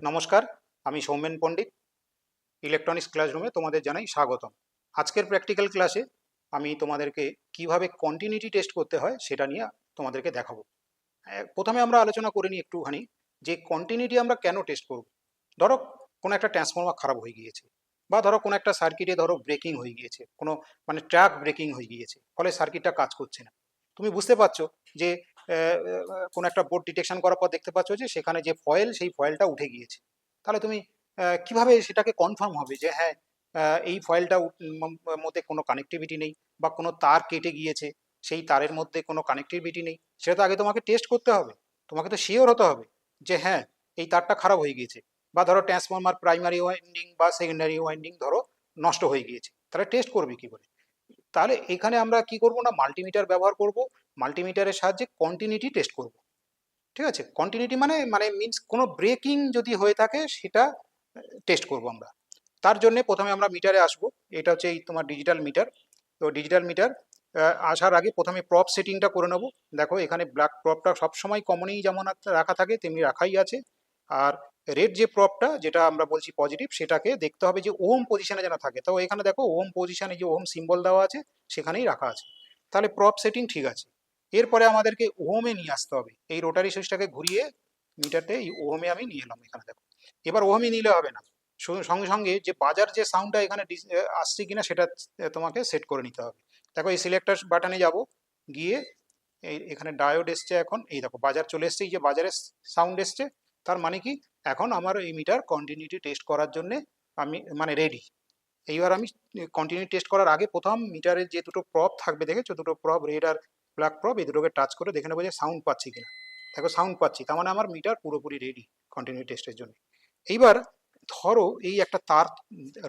নমস্কার, আমি সৌমেন পণ্ডিত। ইলেকট্রনিক্স ক্লাসরুমে তোমাদের জানাই স্বাগতম। আজকের প্র্যাকটিক্যাল ক্লাসে আমি তোমাদেরকে কিভাবে কন্টিনিউটি টেস্ট করতে হয় সেটা নিয়ে তোমাদেরকে দেখাবো। প্রথমে আমরা আলোচনা করে নিই একটুখানি যে কন্টিনিউটি আমরা কেন টেস্ট করব। ধরো কোনো একটা ট্রান্সফর্মার খারাপ হয়ে গিয়েছে, বা ধরো কোনো একটা সার্কিটে ধরো ব্রেকিং হয়ে গিয়েছে, কোনো মানে ট্র্যাক ব্রেকিং হয়ে গিয়েছে, ফলে সার্কিটটা কাজ করছে না। তুমি বুঝতে পারছো যে কোনো একটা বোর্ড ডিটেকশন করার পর দেখতে পাচ্ছ যে সেখানে যে ফয়েল সেই ফয়েলটা উঠে গিয়েছে। তাহলে তুমি কিভাবে সেটাকে কনফার্ম হবে যে হ্যাঁ এই ফয়েলটা মধ্যে কোনো কানেক্টিভিটি নেই, বা কোনো তার কেটে গিয়েছে, সেই তারের মধ্যে কোনো কানেক্টিভিটি নেই, সেটা তো আগে তোমাকে টেস্ট করতে হবে। তোমাকে তো শিওর হতে হবে যে হ্যাঁ এই তারটা খারাপ হয়ে গিয়েছে, বা ধরো ট্রান্সফর্মার প্রাইমারি ওয়াইন্ডিং বা সেকেন্ডারি ওয়াইন্ডিং ধরো নষ্ট হয়ে গিয়েছে, তাহলে টেস্ট করবে কি করে? তাহলে এখানে আমরা কি করব না, মাল্টিমিটার ব্যবহার করব। মাল্টিমিটারের সাহায্যে কন্টিনিউটি টেস্ট করব। ঠিক আছে, কন্টিনিউটি মানে মানে মিনস কোনো ব্রেকিং যদি হয়ে থাকে সেটা টেস্ট করব আমরা। তার জন্য প্রথমে আমরা মিটারে আসব। এটা হচ্ছে এই তোমার ডিজিটাল মিটার। তো ডিজিটাল মিটার আসার আগে প্রথমে প্রপ সেটিংটা করে নেব। দেখো এখানে ব্ল্যাক প্রপটা সবসময় কমনই যেমন রাখা থাকে তেমনি রাখাই আছে। আর রেড যে প্রপটা, যেটা আমরা বলছি পজিটিভ, সেটাকে দেখতে হবে যে ওম পজিশনে যেন থাকে। তো এখানে দেখো ওম পজিশনে যে ওম সিম্বল দেওয়া আছে সেখানেই রাখা আছে। তাহলে প্রপ সেটিং ঠিক আছে। এরপরে আমাদেরকে ওহমে নিয়ে আসতে হবে। এই রোটারি সুইচটাকে ঘুরিয়ে মিটারতে এই ওহমে আমি নিয়ে এলাম। এখানে দেখো এবার ওহমে নিলে হবে না, সঙ্গে সঙ্গে যে বাজার যে সাউন্ডটা এখানে আসছে কিনা সেটা তোমাকে সেট করে নিতে হবে। দেখো এই সিলেক্টর বাটনে যাব, গিয়ে এই এখানে ডায়োড এসছে। এখন এই দেখো বাজার চলে এসছে, এই যে বাজারের সাউন্ড এসছে, তার মানে কি এখন আমার এই মিটার কন্টিনিউটি টেস্ট করার জন্য আমি মানে রেডি। এইবার আমি কন্টিনিউ টেস্ট করার আগে প্রথম মিটারের যে দুটো প্রপ থাকবে, দেখেছো দুটো প্রপ, রেড আর ব্ল্যাক প্রপ, এই দুটোকে টাচ করে দেখে নেবো যে সাউন্ড পাচ্ছি কিনা। দেখো সাউন্ড পাচ্ছি, তার মানে আমার মিটার পুরোপুরি রেডি কন্টিনিউ টেস্টের জন্য। এইবার ধরো এই একটা তার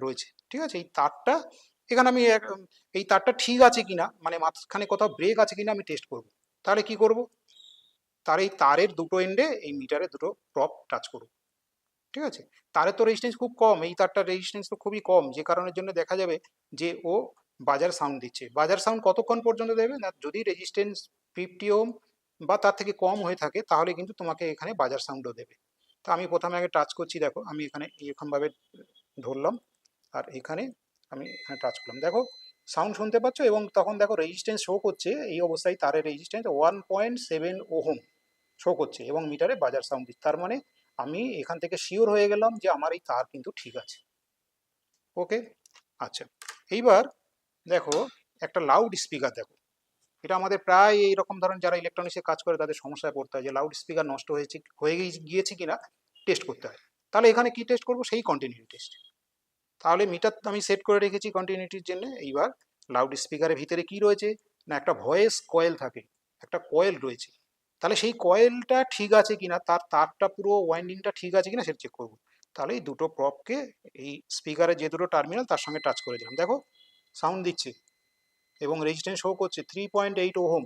রয়েছে, ঠিক আছে, এই তারটা এখানে আমি এই তারটা ঠিক আছে কিনা, মানে মাঝখানে কোথাও ব্রেক আছে কিনা আমি টেস্ট করব। তাহলে কি করব, তার এই তারের দুটো এন্ডে এই মিটারের দুটো প্রপ টাচ করব। ঠিক আছে, তারের তো রেজিস্ট্যান্স খুব কম, এই তারটার রেজিস্ট্যান্স তো খুবই কম, যে কারণের জন্য দেখা যাবে যে ও বাজার সাউন্ড দিচ্ছে। বাজার সাউন্ড কতক্ষণ পর্যন্ত দেবে না, যদি রেজিস্ট্যান্স 50 ওম বা তার থেকে কম হয়ে থাকে তাহলে কিন্তু তোমাকে এখানে বাজার সাউন্ডও দেবে। তো আমি প্রথমে আগে টাচ করছি, দেখো আমি এখানে এরকমভাবে ধরলাম, আর এখানে আমি এখানে টাচ করলাম, দেখো সাউন্ড শুনতে পাচ্ছ। এবং তখন দেখো রেজিস্ট্যান্স শো করছে, এই অবস্থায় তারের রেজিস্ট্যান্স 1.7 ওহম শো করছে এবং মিটারে বাজার সাউন্ড দিচ্ছে। তার মানে আমি এখান থেকে শিওর হয়ে গেলাম যে আমার এই তার কিন্তু ঠিক আছে। ওকে, আচ্ছা। এইবার দেখো একটা লাউড স্পিকার, দেখো এটা আমাদের প্রায় এইরকম ধরনের যারা ইলেকট্রনিক্সে কাজ করে তাদের সমস্যায় পড়তে হয় যে লাউড স্পিকার নষ্ট হয়ে গিয়েছে কিনা টেস্ট করতে হয়। তাহলে এখানে কি টেস্ট করব, সেই কন্টিনিউটি টেস্ট। তাহলে মিটার আমি সেট করে রেখেছি কন্টিনিউটির জন্য। এইবার লাউড স্পিকারের ভিতরে কি রয়েছে না, একটা ভয়েস কয়েল থাকে, একটা কয়েল রয়েছে। তাহলে সেই কয়েলটা ঠিক আছে কিনা, তার তারটা পুরো ওয়াইন্ডিংটা ঠিক আছে কিনা সেটা চেক করবো। তাহলে এই দুটো প্রপকে এই স্পিকারের যে দুটো টার্মিনাল তার সঙ্গে টাচ করে দিলাম, দেখো সাউন্ড দিচ্ছে এবং রেজিস্ট্যান্স শো করছে 3.8 ওহম।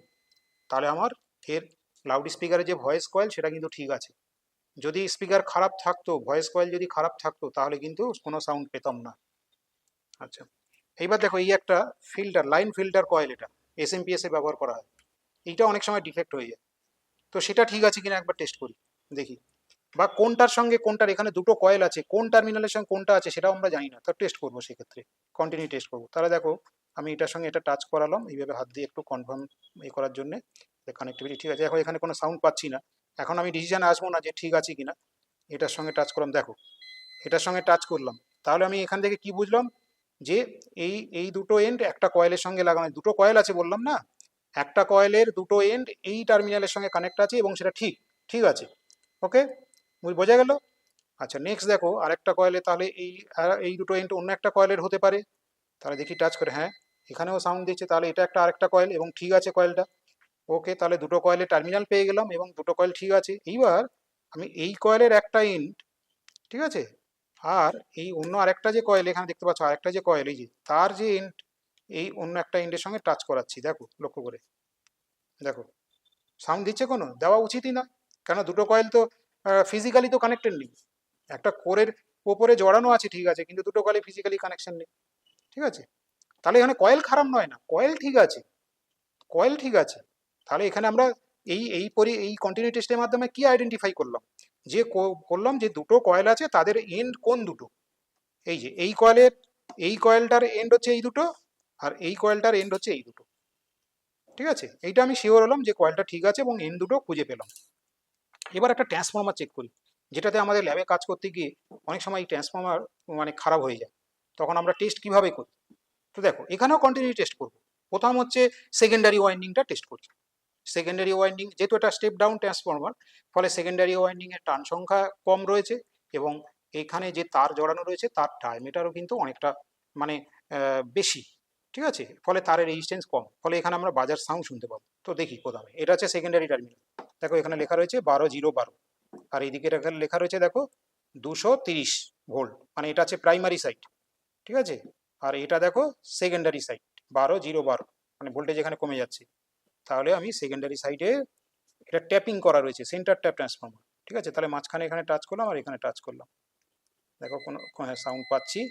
তাহলে আমার এর লাউড স্পিকারের যে ভয়েস কয়েল সেটা কিন্তু ঠিক আছে। যদি স্পিকার খারাপ থাকতো, ভয়েস কয়েল যদি খারাপ থাকতো তাহলে কিন্তু কোনো সাউন্ড পেতাম না। আচ্ছা, এইবার দেখো এই একটা ফিল্টার, লাইন ফিল্টার কয়েল, এটা এসএমপিএস এ ব্যবহার করা হয়। এইটা অনেক সময় ডিফেক্ট হয়ে যায়, তো সেটা ঠিক আছে কিনা একবার টেস্ট করি, দেখি। বা কোনটার সঙ্গে কোনটার, এখানে দুটো কয়েল আছে, কোন টার্মিনালের সঙ্গে কোনটা আছে সেটাও আমরা জানি না, তো টেস্ট করবো সেক্ষেত্রে, কন্টিনিউ টেস্ট করবো। তাহলে দেখো আমি এটার সঙ্গে এটা টাচ করালাম এইভাবে হাত দিয়ে একটু কনফার্ম করার জন্য কানেক্টিভিটি ঠিক আছে। দেখো এখানে কোনো সাউন্ড পাচ্ছি না। এখন আমি ডিসিশনে আসবো না যে ঠিক আছে কিনা, এটার সঙ্গে টাচ করলাম, দেখো এটার সঙ্গে টাচ করলাম। তাহলে আমি এখান থেকে কি বুঝলাম যে এই এই দুটো এন্ড একটা কয়েলের সঙ্গে লাগানো, দুটো কয়েল আছে বললাম না, একটা কয়েলের দুটো এন্ড এই টার্মিনালের সঙ্গে কানেক্ট আছে এবং সেটা ঠিক ঠিক আছে। ওকে, বোঝা গেল। আচ্ছা, নেক্সট দেখো আরেকটা কয়েলে, তাহলে এই দুটো এন্ড অন্য একটা কয়েলের হতে পারে। তাহলে দেখি টাচ করে, হ্যাঁ এখানেও সাউন্ড দিচ্ছে, তাহলে এটা একটা আরেকটা কয়েল এবং ঠিক আছে কয়েলটা। ওকে, তাহলে দুটো কয়েলের টার্মিনাল পেয়ে গেলাম এবং দুটো কয়েল ঠিক আছে। এইবার আমি এই কয়েলের একটা এন্ড, ঠিক আছে, আর এই অন্য আরেকটা যে কয়েল এখানে দেখতে পাচ্ছ, আরেকটা যে কয়েল এই যে তার যে এন্ড, এই অন্য একটা এন্ডের সঙ্গে টাচ করাচ্ছি, দেখো লক্ষ্য করে দেখো সাউন্ড দিচ্ছে, কোনো দেওয়া উচিতই না, কেন দুটো কয়েল তো ফিজিক্যালি তো কানেক্টেড নেই। একটা কোরের ওপরে জড়ানো আছে ঠিক আছে, কিন্তু দুটো কয়েলে ফিজিক্যালি কানেকশন নেই। ঠিক আছে, তাহলে এখানে কয়েল খারাপ নয় না, কয়েল ঠিক আছে, কয়েল ঠিক আছে। তাহলে এখানে আমরা এই কন্টিনিউ টেস্টের মাধ্যমে কি আইডেন্টিফাই করলাম, যে করলাম যে দুটো কয়েল আছে তাদের এন্ড কোন দুটো, এই যে এই কয়েলটার এন্ড হচ্ছে এই দুটো, আর এই কয়েলটার এন্ড হচ্ছে এই দুটো। ঠিক আছে, এইটা আমি শিওর হলাম যে কয়েলটা ঠিক আছে এবং এন্ড দুটো খুঁজে পেলাম। এবার একটা ট্রান্সফর্মার চেক করি, যেটাতে আমাদের ল্যাবে কাজ করতে গিয়ে অনেক সময় এই ট্রান্সফর্মার মানে খারাপ হয়ে যায়, তখন আমরা টেস্ট কিভাবে করি। তো দেখো এখানেও কন্টিনিউ টেস্ট করবো। প্রথম হচ্ছে সেকেন্ডারি ওয়াইন্ডিংটা টেস্ট করি। সেকেন্ডারি ওয়াইন্ডিং যেহেতু এটা স্টেপ ডাউন ট্রান্সফর্মার, ফলে সেকেন্ডারি ওয়াইন্ডিং এর টার্ন সংখ্যা কম রয়েছে এবং এখানে যে তার জড়ানো রয়েছে তার ডায়ামিটারও কিন্তু অনেকটা মানে বেশি। ঠিক আছে, ফলে তারের রেজিস্ট্যান্স কম, ফলে এখানে আমরা বাজার সাউন্ড শুনতে পাবো। তো দেখি প্রথমে এটা হচ্ছে সেকেন্ডারি টার্মিনাল। দেখো এখানে লেখা রয়েছে 12-0-12, আর এইদিকে লেখা রয়েছে দেখো 230 ভোল্ট, মানে এটা হচ্ছে প্রাইমারি সাইড। ঠিক আছে, আর এটা দেখো সেকেন্ডারি সাইড 12-0-12, মানে ভোল্টেজ এখানে কমে যাচ্ছে। তাহলে আমি সেকেন্ডারি সাইডে এটা ট্যাপিং করা রয়েছে, সেন্টার ট্যাপ ট্রান্সফর্মার। ঠিক আছে, তাহলে মাঝখানে এখানে টাচ করলাম আর এখানে টাচ করলাম, দেখো কোনো সাউন্ড পাচ্ছি।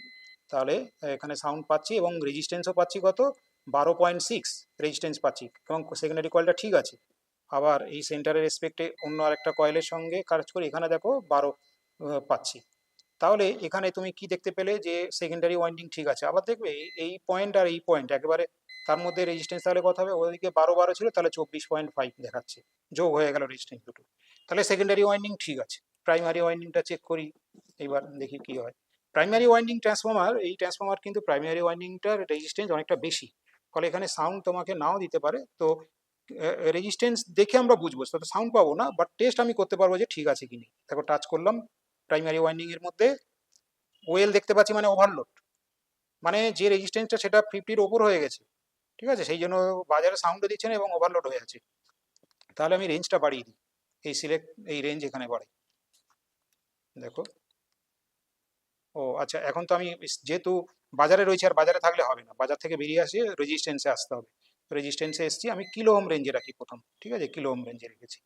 তাহলে এখানে সাউন্ড পাচ্ছি এবং রেজিস্ট্যান্সও পাচ্ছি কত, 12.6 রেজিস্ট্যান্স পাচ্ছি, এবং সেকেন্ডারি কয়েলটা ঠিক আছে। আবার এই সেন্টারের রেসপেক্টে অন্য আরেকটা কয়েলের সঙ্গে কাজ করি, এখানে দেখো 12 পাচ্ছি। তাহলে এখানে তুমি কি দেখতে পেলে যে সেকেন্ডারি ওয়াইন্ডিং ঠিক আছে। আবার দেখবে এই পয়েন্ট আর এই পয়েন্ট একেবারে তার মধ্যে রেজিস্ট্যান্স তাহলে কথা হবে, ওদিকে 12 ছিল তাহলে 24.5 দেখাচ্ছে, যোগ হয়ে গেল রেজিস্ট্যান্স দুটো। তাহলে সেকেন্ডারি ওয়াইন্ডিং ঠিক আছে। প্রাইমারি ওয়াইন্ডিংটা চেক করি, এবার দেখি কি হয়। প্রাইমারি ওয়াইন্ডিং ট্রান্সফর্মার, এই ট্রান্সফর্মার কিন্তু প্রাইমারি ওয়াইন্ডিংটার রেজিস্ট্যান্স অনেকটা বেশি, ফলে এখানে সাউন্ড তোমাকে নাও দিতে পারে। তো রেজিস্ট্যান্স দেখে আমরা বুঝবো, তো সাউন্ড পাবো না, বাট টেস্ট আমি করতে পারবো যে ঠিক আছে কিনা। দেখো টাচ করলাম প্রাইমারি ওয়াইন্ডিং এর মধ্যে, ওয়েল দেখতে পাচ্ছি, মানে ওভারলোড, মানে যে রেজিস্ট্যান্সটা সেটা 50-র ওপর হয়ে গেছে। ঠিক আছে, সেই জন্য বাজারে সাউন্ডও দিচ্ছে না এবং ওভারলোড হয়ে আছে। তাহলে আমি রেঞ্জটা বাড়িয়ে দিই, এই রেঞ্জ এখানে বাড়াই। দেখো, ও আচ্ছা, এখন তো আমি যেহেতু বাজারে রয়েছে, আর বাজারে থাকলে হবে না, বাজার থেকে বেরিয়ে আসে রেজিস্ট্যান্সে আসতে হবে। রেজিস্ট্যান্সে এসছি, আমি কিলো ওহম রেঞ্জে রাখি প্রথম। ঠিক আছে, কিলো ওহম রেঞ্জে রেখেছি,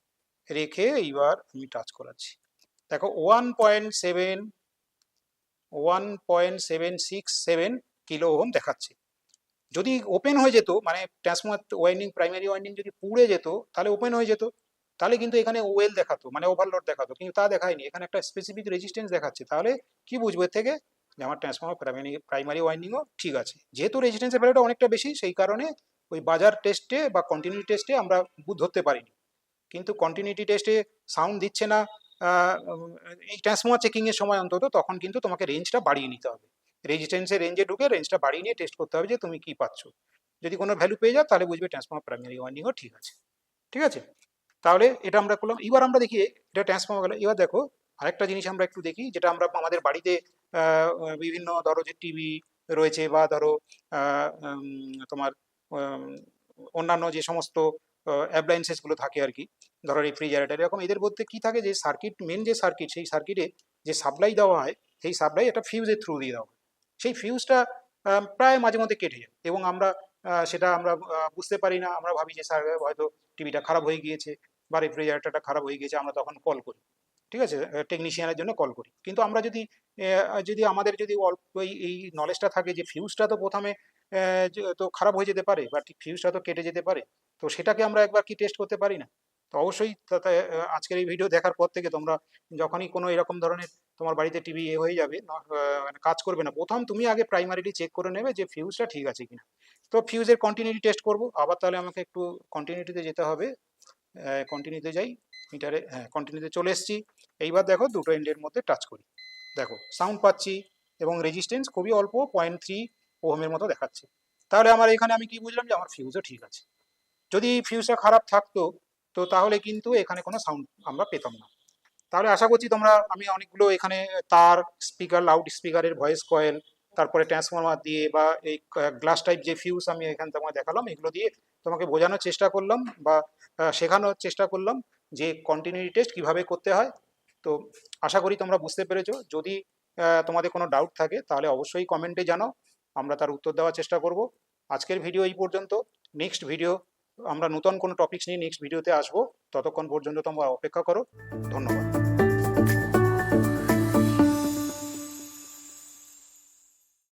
রেখে এইবার আমি টাচ করাচ্ছি। দেখো 1.767 কিলো ওহম দেখাচ্ছে। যদি ওপেন হয়ে যেত, মানে ট্রান্সফর্মার ওয়াইন্ডিং প্রাইমারি ওয়াইন্ডিং যদি পুড়ে যেত তাহলে ওপেন হয়ে যেত, তাহলে কিন্তু এখানে ওয়েল দেখাতো, মানে ওভারলোড দেখাতো, কিন্তু তা দেখায়নি, এখানে একটা স্পেসিফিক রেজিস্ট্যান্স দেখাচ্ছে। তাহলে কি বুঝবো এর থেকে, যে আমার ট্রান্সফর্মার প্রাইমারি ওয়াইন্ডিংও ঠিক আছে। যেহেতু রেজিস্ট্যান্সের ভ্যালুটা অনেকটা বেশি, সেই কারণে ওই বাজার টেস্টে বা কন্টিনিউটি টেস্টে আমরা ধরতে পারিনি। কিন্তু কন্টিনিউটি টেস্টে সাউন্ড দিচ্ছে না, এই ট্রান্সফর্মার চেকিং এর সময় অন্তত, তখন কিন্তু তোমাকে রেঞ্জটা বাড়িয়ে নিতে হবে। রেজিস্ট্যান্সের রেঞ্জে ঢুকে রেঞ্জটা বাড়িয়ে নিয়ে টেস্ট করতে হবে যে তুমি কি পাচ্ছ। যদি কোনো ভ্যালু পেয়ে যাও তাহলে বুঝবে ট্রান্সফর্মার প্রাইমারি ওয়াইন্ডিংও ঠিক আছে। ঠিক আছে, তাহলে এটা আমরা করলাম। এবার আমরা দেখি এটা ট্রান্সফর্মার গেল। এবার দেখো আরেকটা জিনিস আমরা একটু দেখি, যেটা আমরা আমাদের বাড়িতে বিভিন্ন ধরো যে টিভি রয়েছে, বা ধরো তোমার অন্যান্য যে সমস্ত অ্যাপ্লায়েন্সেস গুলো থাকে আর কি, ধরো রেফ্রিজারেটর এরকম, এদের মধ্যে কি থাকে, যে সার্কিট, মেন যে সার্কিট, সেই সার্কিটে যে সাপ্লাই দেওয়া হয়, সেই সাপ্লাই একটা ফিউজের থ্রু দিয়ে দেওয়া হয়। সেই ফিউজটা প্রায় মাঝে মধ্যে কেটে যায় এবং আমরা সেটা আমরা বুঝতে পারি না। আমরা ভাবি যে স্যার হয়তো টিভিটা খারাপ হয়ে গিয়েছে বা রেফ্রিজারেটরটা খারাপ হয়ে গিয়েছে, আমরা তখন কল করি। ঠিক আছে, টেকনিশিয়ানের জন্য কল করি। কিন্তু আমরা যদি আমাদের যদি অল্প এই নলেজটা থাকে যে ফিউজটা তো প্রথমে তো খারাপ হয়ে যেতে পারে, বা ফিউজটা তো কেটে যেতে পারে, তো সেটাকে আমরা একবার কি টেস্ট করতে পারি না? তো অবশ্যই আজকের এই ভিডিও দেখার পর থেকে তোমরা যখনই কোনো এরকম ধরনের তোমার বাড়িতে টিভি হয়ে যাবে, মানে কাজ করবে না, প্রথম তুমি আগে প্রাইমারিলি চেক করে নেবে যে ফিউজটা ঠিক আছে কিনা। তো ফিউজের কন্টিনিউটি টেস্ট করব আবার, তাহলে আমাকে একটু কন্টিনিউটিতে যেতে হবে। কন্টিনিউতে যাই, মিটারে, হ্যাঁ কন্টিনিউতে চলে এসেছি। এইবার দেখো দুটো এন্ডের মধ্যে টাচ করি, দেখো সাউন্ড পাচ্ছি এবং রেজিস্ট্যান্স খুবই অল্প, 0.3 ওহমের মতো দেখাচ্ছে। তাহলে আমার এখানে আমি কি বুঝলাম, যে আমার ফিউজও ঠিক আছে। যদি ফিউজটা খারাপ থাকতো, তো তাহলে কিন্তু এখানে কোনো সাউন্ড আমরা পেতাম না। তাহলে আশা করছি তোমরা, আমি অনেকগুলো এখানে তার, স্পিকার, লাউড স্পিকারের ভয়েস কয়েল, তারপরে ট্রান্সফর্মার দিয়ে, বা এই গ্লাস টাইপ যে ফিউজ আমি এখানে তোমাকে দেখালাম, এগুলো দিয়ে তোমাকে বোঝানোর চেষ্টা করলাম বা শেখানোর চেষ্টা করলাম যে কন্টিনিউটি টেস্ট কিভাবে করতে হয়। তো আশা করি তোমরা বুঝতে পেরেছো। যদি তোমাদের কোনো ডাউট থাকে তাহলে অবশ্যই কমেন্টে জানাও, আমরা তার উত্তর দেওয়ার চেষ্টা করব। আজকের ভিডিও এই পর্যন্ত। নেক্সট ভিডিও আমরা নতুন কোনো টপিকস নিয়ে নেক্সট ভিডিওতে আসবো, ততক্ষণ পর্যন্ত তোমরা অপেক্ষা করো। ধন্যবাদ।